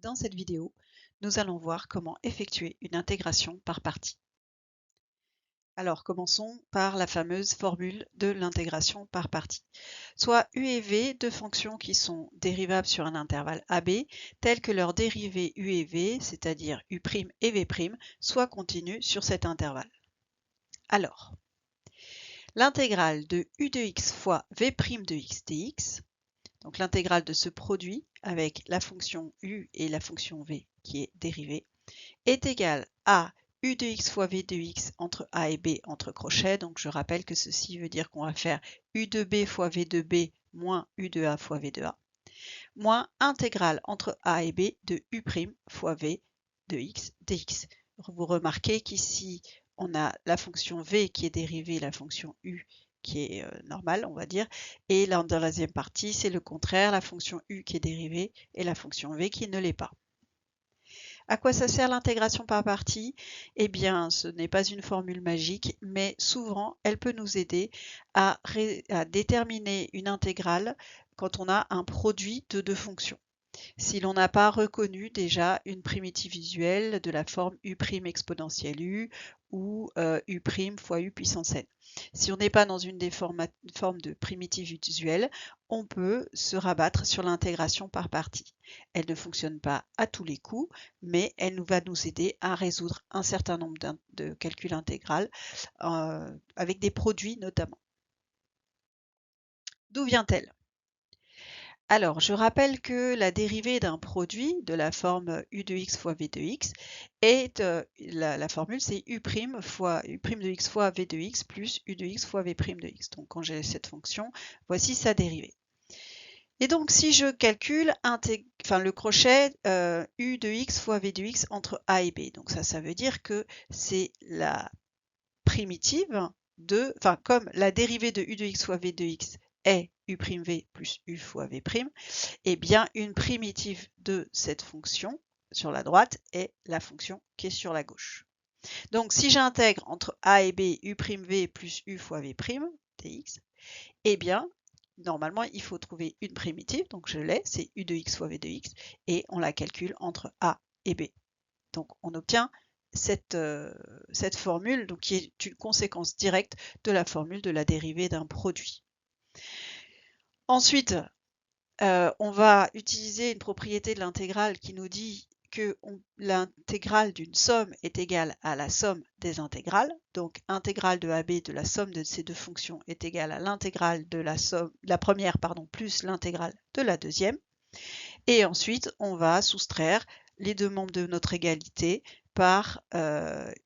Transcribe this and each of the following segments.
Dans cette vidéo, nous allons voir comment effectuer une intégration par partie. Alors commençons par la fameuse formule de l'intégration par partie. Soit U et V, deux fonctions qui sont dérivables sur un intervalle AB, telles que leur dérivée U et V, c'est-à-dire U' et V', soient continues sur cet intervalle. Alors, l'intégrale de U de x fois V' de x dx, donc l'intégrale de ce produit avec la fonction U et la fonction V qui est dérivée, est égale à U de x fois V de x entre A et B entre crochets. Donc je rappelle que ceci veut dire qu'on va faire U de B fois V de B moins U de A fois V de A, moins intégrale entre A et B de U' fois V de x dx. Vous remarquez qu'ici, on a la fonction V qui est dérivée, la fonction U qui est normale, on va dire. Et là, dans la deuxième partie, c'est le contraire, la fonction U qui est dérivée et la fonction V qui ne l'est pas. À quoi ça sert l'intégration par partie? Eh bien, ce n'est pas une formule magique, mais souvent, elle peut nous aider à déterminer une intégrale quand on a un produit de deux fonctions. Si l'on n'a pas reconnu déjà une primitive visuelle de la forme U' exponentielle U ou U' fois U puissance n. Si on n'est pas dans une des formes de primitive visuelle, on peut se rabattre sur l'intégration par partie. Elle ne fonctionne pas à tous les coups, mais elle va nous aider à résoudre un certain nombre de calculs intégral avec des produits notamment. D'où vient-elle? Alors, je rappelle que la dérivée d'un produit de la forme U de x fois V de x est, la formule c'est U' fois U' de x fois V de x plus U de x fois V' de x. Donc quand j'ai cette fonction, voici sa dérivée. Et donc si je calcule le crochet U de x fois V de x entre A et B, donc ça veut dire que c'est la primitive de, comme la dérivée de U de x fois V de x est U'V plus U fois V', eh bien une primitive de cette fonction sur la droite est la fonction qui est sur la gauche. Donc si j'intègre entre A et B U'V plus U fois V' dx, eh bien normalement il faut trouver une primitive, donc je l'ai, c'est U de x fois V de x, et on la calcule entre A et B. Donc on obtient cette formule donc, qui est une conséquence directe de la formule de la dérivée d'un produit. Ensuite, on va utiliser une propriété de l'intégrale qui nous dit que l'intégrale d'une somme est égale à la somme des intégrales. Donc intégrale de AB de la somme de ces deux fonctions est égale à l'intégrale de la première plus l'intégrale de la deuxième. Et ensuite, on va soustraire les deux membres de notre égalité par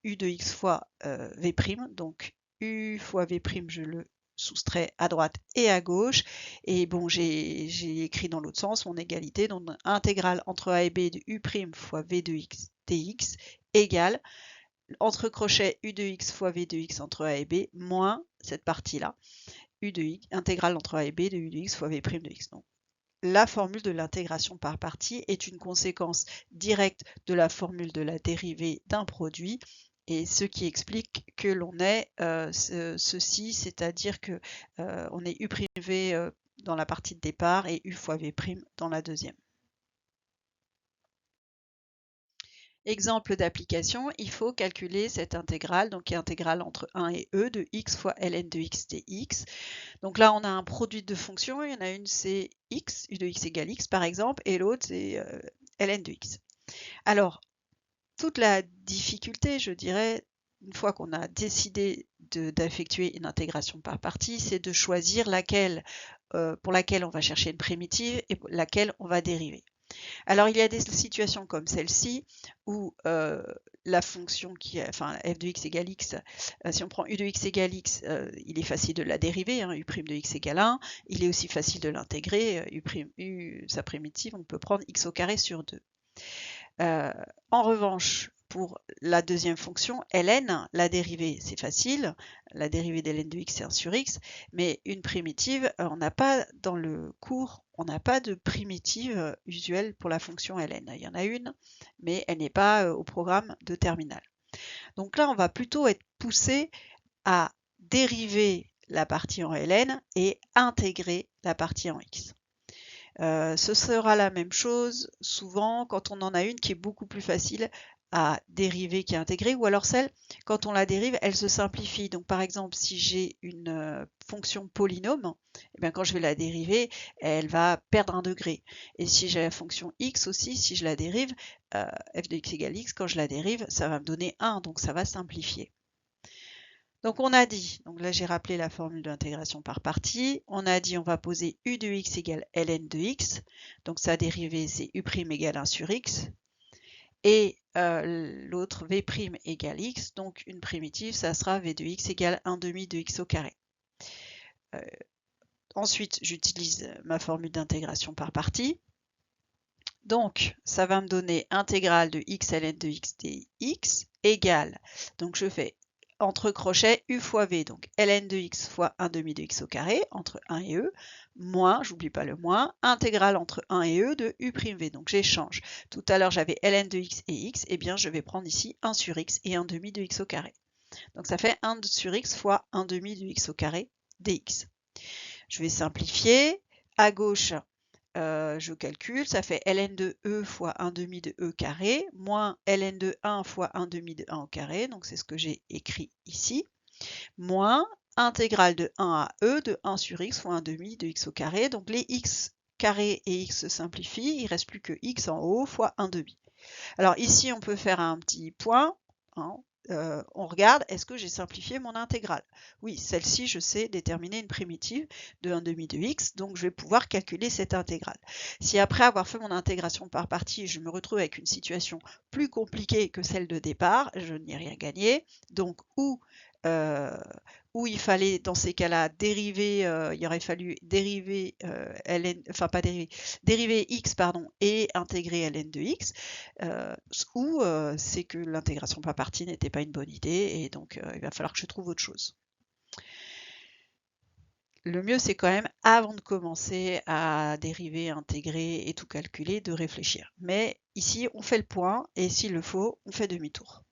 U de x fois V'. Donc U fois V', je le soustrait à droite et à gauche. Et bon, j'ai écrit dans l'autre sens mon égalité. Donc intégrale entre A et B de U' fois V de x dx égale entre crochets U de x fois V de x entre A et B moins cette partie-là, U de x, intégrale entre A et B de U de x fois V' de x. Donc, la formule de l'intégration par partie est une conséquence directe de la formule de la dérivée d'un produit, et ce qui explique que l'on ait ceci, c'est-à-dire que on est U'V dans la partie de départ et U fois V' dans la deuxième. Exemple d'application, il faut calculer cette intégrale, donc qui est intégrale entre 1 et e de x fois ln de x dx. Donc là, on a un produit de fonctions, il y en a une c'est x, u de x égale x par exemple, et l'autre c'est ln de x. Alors, toute la difficulté, je dirais, une fois qu'on a décidé d'effectuer une intégration par partie, c'est de choisir pour laquelle on va chercher une primitive et laquelle on va dériver. Alors, il y a des situations comme celle-ci où la fonction f de x égale x, si on prend u de x égale x, il est facile de la dériver, hein, u' de x égale 1. Il est aussi facile de l'intégrer, sa primitive, on peut prendre x au carré sur 2. En revanche, pour la deuxième fonction, ln, la dérivée, c'est facile. La dérivée de ln de x, c'est 1 sur x. Mais une primitive, on n'a pas dans le cours, on n'a pas de primitive usuelle pour la fonction ln. Il y en a une, mais elle n'est pas au programme de terminale. Donc là, on va plutôt être poussé à dériver la partie en ln et intégrer la partie en x. Ce sera la même chose souvent quand on en a une qui est beaucoup plus facile à dériver qu'à intégrer, ou alors celle, quand on la dérive, elle se simplifie. Donc par exemple, si j'ai une fonction polynôme, eh bien, quand je vais la dériver, elle va perdre un degré. Et si j'ai la fonction x aussi, si je la dérive, f de x égale x, quand je la dérive, ça va me donner 1, donc ça va simplifier. Donc on a dit, donc là j'ai rappelé la formule d'intégration par partie, on a dit on va poser u de x égale ln de x, donc sa dérivée c'est u' égale 1 sur x, et l'autre v' égale x, donc une primitive, ça sera v de x égale 1 demi de x au carré. Ensuite j'utilise ma formule d'intégration par partie, donc ça va me donner intégrale de x ln de x dx égale, donc je fais entre crochets u fois v, donc ln de x fois 1 demi de x au carré, entre 1 et e, moins, j'oublie pas le moins, intégrale entre 1 et e de u'v, donc j'échange. Tout à l'heure j'avais ln de x et x, et bien je vais prendre ici 1 sur x et 1 demi de x au carré. Donc ça fait 1 sur x fois 1 demi de x au carré dx. Je vais simplifier, à gauche, je calcule, ça fait ln de e fois 1 demi de e carré, moins ln de 1 fois 1 demi de 1 au carré, donc c'est ce que j'ai écrit ici, moins intégrale de 1 à e de 1 sur x fois 1 demi de x au carré, donc les x carré et x se simplifient, il ne reste plus que x en haut fois 1 demi. Alors ici on peut faire un petit point, hein. On regarde, est-ce que j'ai simplifié mon intégrale? Oui, celle-ci, je sais déterminer une primitive de 1 demi de x, donc je vais pouvoir calculer cette intégrale. Si après avoir fait mon intégration par partie, je me retrouve avec une situation plus compliquée que celle de départ, je n'y ai rien gagné. Donc, où il fallait, dans ces cas-là, dériver, il aurait fallu dériver dériver x et intégrer ln de x, ou c'est que l'intégration par partie n'était pas une bonne idée et donc il va falloir que je trouve autre chose. Le mieux, c'est quand même, avant de commencer à dériver, intégrer et tout calculer, de réfléchir. Mais ici, on fait le point et s'il le faut, on fait demi-tour.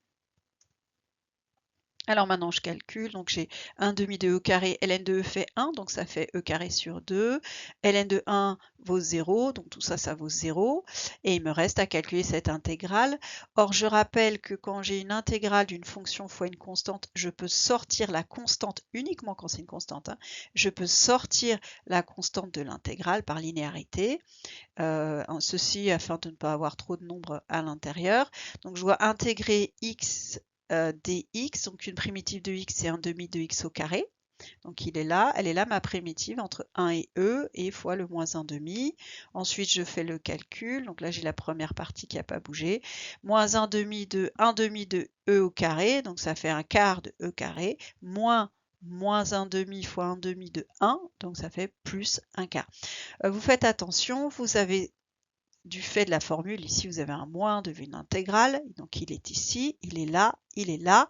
Alors maintenant je calcule, donc j'ai 1 demi de e carré, ln de e fait 1, donc ça fait e carré sur 2, ln de 1 vaut 0, donc tout ça, ça vaut 0, et il me reste à calculer cette intégrale. Or je rappelle que quand j'ai une intégrale d'une fonction fois une constante, je peux sortir la constante, uniquement quand c'est une constante, hein, je peux sortir la constante de l'intégrale par linéarité, ceci afin de ne pas avoir trop de nombres à l'intérieur. Donc je dois intégrer x dx, donc une primitive de x c'est 1 demi de x au carré. Donc elle est là ma primitive entre 1 et e et fois le moins 1 demi. Ensuite je fais le calcul, donc là j'ai la première partie qui n'a pas bougé. Moins 1 demi de e au carré, donc ça fait un quart de e carré, moins 1 demi fois 1 demi de 1, donc ça fait plus un quart. Vous faites attention, vous avez du fait de la formule, ici vous avez un moins devenu une intégrale, donc il est ici, il est là,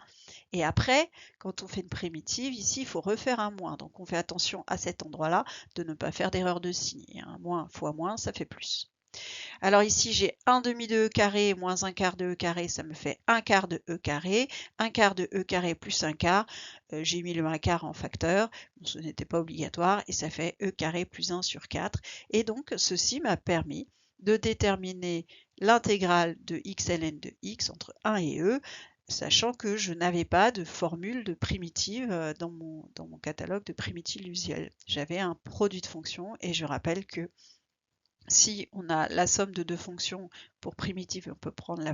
et après, quand on fait une primitive, ici il faut refaire un moins, donc on fait attention à cet endroit-là de ne pas faire d'erreur de signe, et un moins fois moins, ça fait plus. Alors ici j'ai 1 demi de e carré moins un quart de e carré, ça me fait un quart de e carré, un quart de e carré plus un quart, j'ai mis le 1 quart en facteur, bon, ce n'était pas obligatoire, et ça fait e carré plus 1 sur 4, et donc ceci m'a permis de déterminer l'intégrale de x ln de x entre 1 et e, sachant que je n'avais pas de formule de primitive dans mon catalogue de primitives usuelles. J'avais un produit de fonctions et je rappelle que si on a la somme de deux fonctions pour primitive, on peut prendre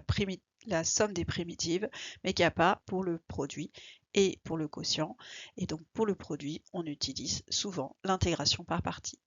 la somme des primitives, mais qu'il n'y a pas pour le produit et pour le quotient. Et donc pour le produit, on utilise souvent l'intégration par partie.